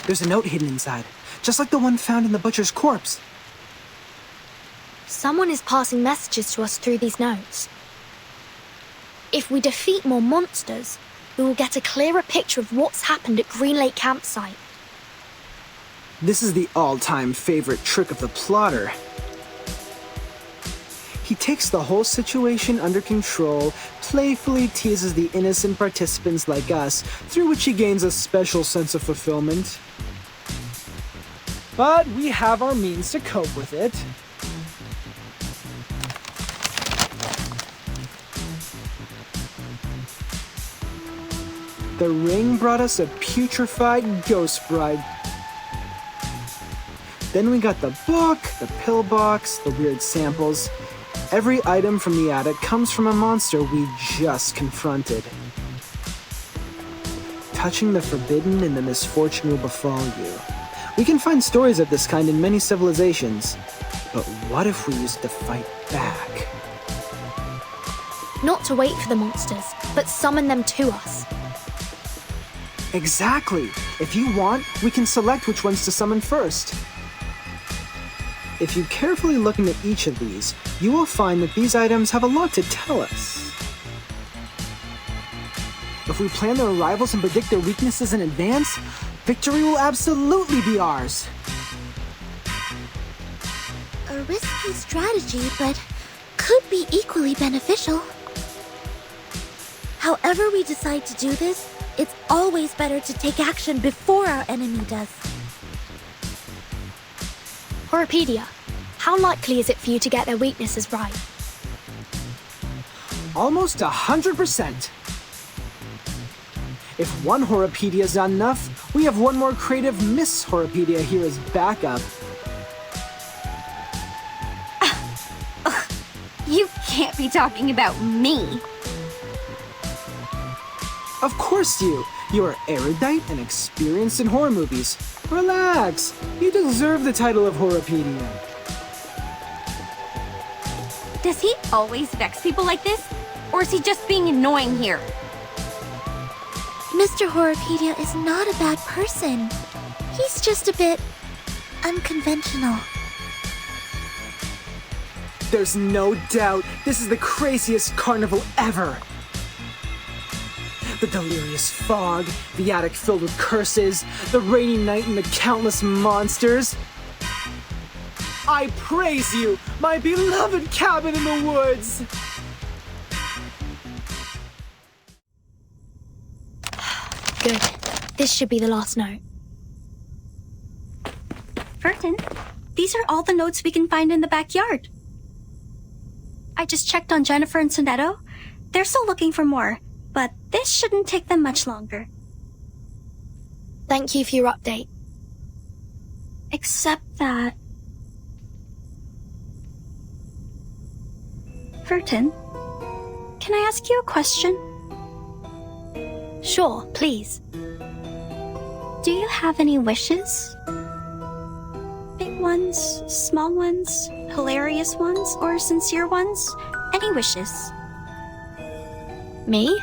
There's a note hidden inside, just like the one found in the butcher's corpse. Someone is passing messages to us through these notes. If we defeat more monsters, we will get a clearer picture of what's happened at Green Lake Campsite. This is the all-time favorite trick of the plotter. He takes the whole situation under control, playfully teases the innocent participants like us, through which he gains a special sense of fulfillment. But we have our means to cope with it. The ring brought us a putrefied ghost bride. Then we got the book, the pillbox, the weird samples. Every item from the attic comes from a monster we just confronted. Touching the forbidden and the misfortune will befall you. We can find stories of this kind in many civilizations. But what if we used to fight back? Not to wait for the monsters, but summon them to us. Exactly! If you want, we can select which ones to summon first. If you carefully look into each of these, you will find that these items have a lot to tell us. If we plan their arrivals and predict their weaknesses in advance, victory will absolutely be ours. A risky strategy, but could be equally beneficial. However we decide to do this, it's always better to take action before our enemy does. Horopedia, how likely is it for you to get their weaknesses right? Almost 100%. If one Horopedia is not enough, we have one more creative Miss Horopedia here as backup. You can't be talking about me. Of course you! You are erudite and experienced in horror movies. Relax! You deserve the title of Horopedia. Does he always vex people like this? Or is he just being annoying here? Mr. Horopedia is not a bad person. He's just a bit unconventional. There's no doubt this is the craziest carnival ever. The delirious fog, the attic filled with curses, the rainy night and the countless monsters. I praise you, my beloved cabin in the woods! Good. This should be the last note. Furton, these are all the notes we can find in the backyard. I just checked on Jennifer and Sonetto. They're still looking for more, but this shouldn't take them much longer. Thank you for your update. Except that... Furton, can I ask you a question? Sure, please. Do you have any wishes? Big ones, small ones, hilarious ones, or sincere ones? Any wishes? Me?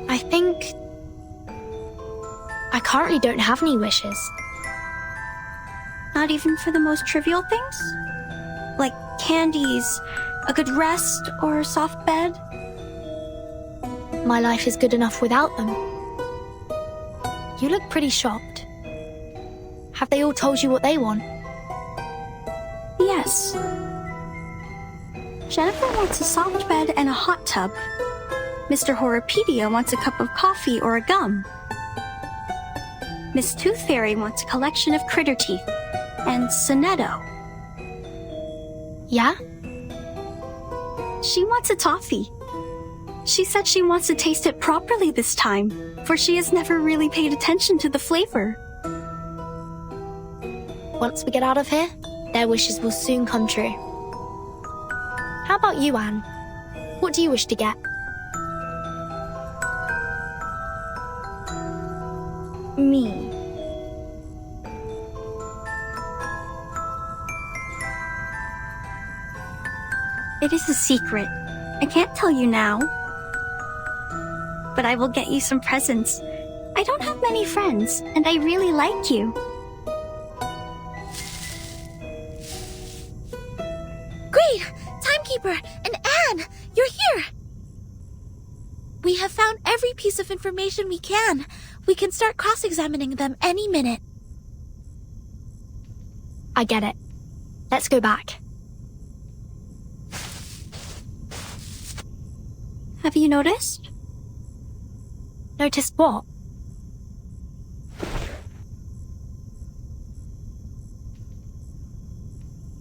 I think... I currently don't have any wishes. Not even for the most trivial things? Like candies, a good rest, or a soft bed? My life is good enough without them. You look pretty shocked. Have they all told you what they want? Yes. Jennifer wants a soft bed and a hot tub. Mr. Horopedia wants a cup of coffee or a gum. Miss Tooth Fairy wants a collection of critter teeth. And Sonetto. Yeah? She wants a toffee. She said she wants to taste it properly this time, for she has never really paid attention to the flavor. Once we get out of here, their wishes will soon come true. How about you, Anne? What do you wish to get? Me. It is a secret. I can't tell you now. but I will get you some presents. I don't have many friends, and I really like you. Great! Timekeeper and Anne, you're here! We have found every piece of information we can. We can start cross-examining them any minute. I get it. Let's go back. Have you noticed? Noticed what?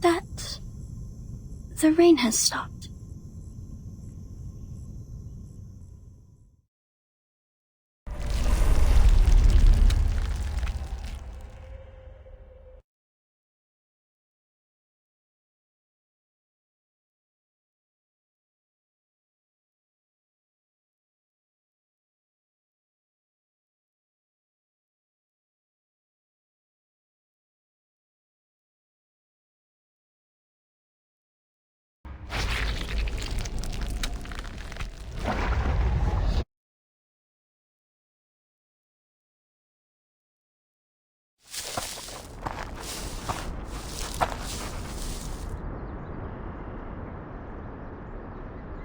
That the rain has stopped.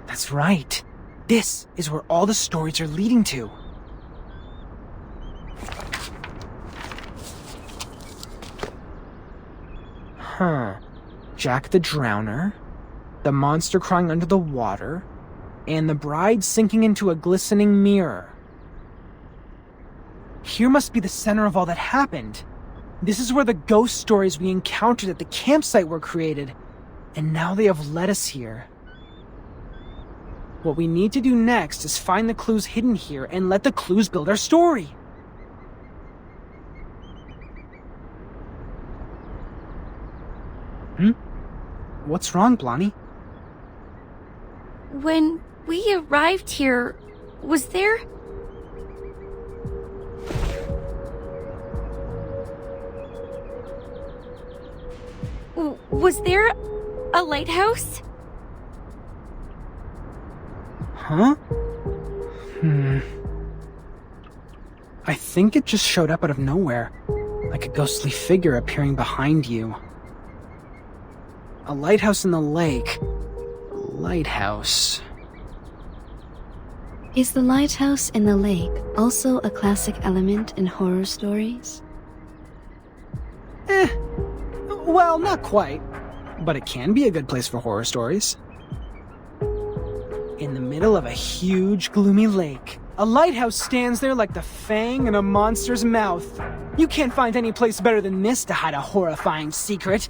That's right. This is where all the stories are leading to. Huh. Jack the Drowner, the monster crying under the water, and the bride sinking into a glistening mirror. Here must be the center of all that happened. This is where the ghost stories we encountered at the campsite were created, and now they have led us here. What we need to do next is find the clues hidden here and let the clues build our story. What's wrong, Blondie? When we arrived here, was there... Was there a lighthouse? Huh? I think it just showed up out of nowhere, like a ghostly figure appearing behind you. A lighthouse in the lake. Lighthouse. Is the lighthouse in the lake also a classic element in horror stories? Well, not quite. But it can be a good place for horror stories. In the middle of a huge, gloomy lake, a lighthouse stands there like the fang in a monster's mouth. You can't find any place better than this to hide a horrifying secret.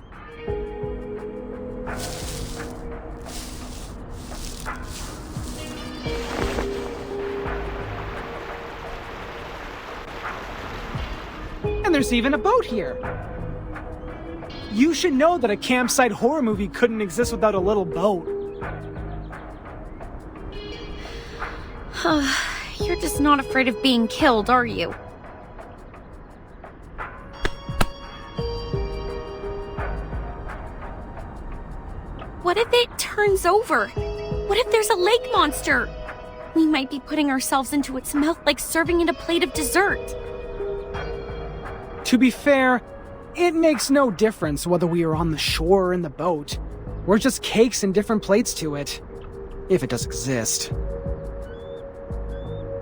And there's even a boat here. You should know that a campsite horror movie couldn't exist without a little boat. You're just not afraid of being killed, are you? What if it turns over? What if there's a lake monster? We might be putting ourselves into its mouth like serving it a plate of dessert. To be fair, it makes no difference whether we are on the shore or in the boat. We're just cakes in different plates to it. If it does exist.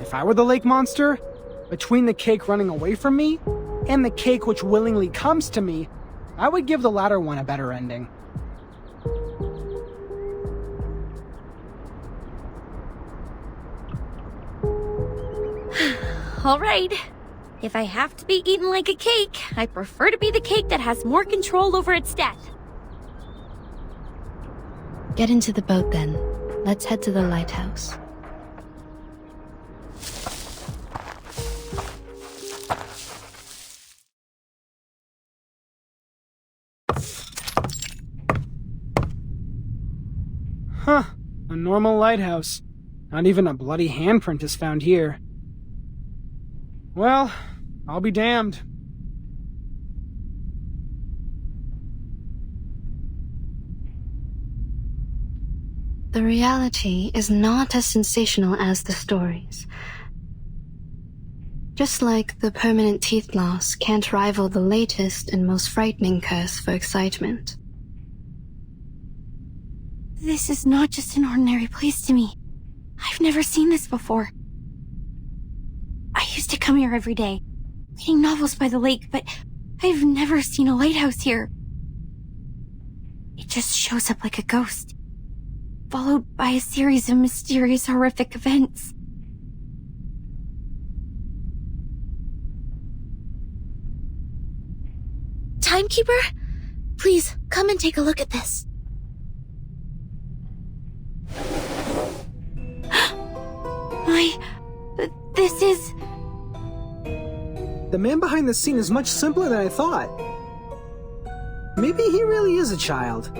If I were the lake monster, between the cake running away from me and the cake which willingly comes to me, I would give the latter one a better ending. All right. If I have to be eaten like a cake, I prefer to be the cake that has more control over its death. Get into the boat then. Let's head to the lighthouse. Huh, a normal lighthouse. Not even a bloody handprint is found here. Well, I'll be damned. The reality is not as sensational as the stories. Just like the permanent teeth loss can't rival the latest and most frightening curse for excitement. This is not just an ordinary place to me. I've never seen this before. I used to come here every day, reading novels by the lake, but I've never seen a lighthouse here. It just shows up like a ghost, followed by a series of mysterious, horrific events. Timekeeper, please come and take a look at this. This is... The man behind the scene is much simpler than I thought. Maybe he really is a child.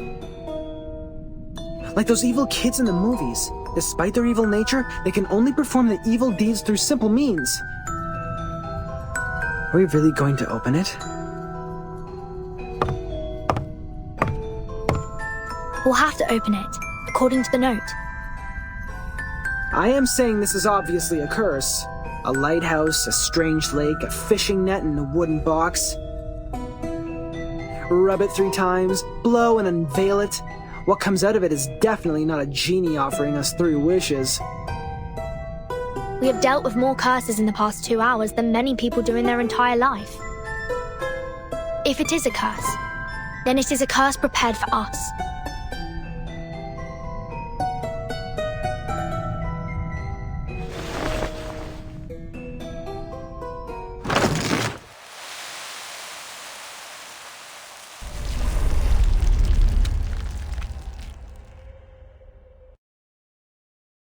Like those evil kids in the movies. Despite their evil nature, they can only perform their evil deeds through simple means. Are we really going to open it? We'll have to open it, according to the note. I am saying this is obviously a curse. A lighthouse, a strange lake, a fishing net, and a wooden box. Rub it 3 times, blow and unveil it. What comes out of it is definitely not a genie offering us 3 wishes. We have dealt with more curses in the past 2 hours than many people do in their entire life. If it is a curse, then it is a curse prepared for us.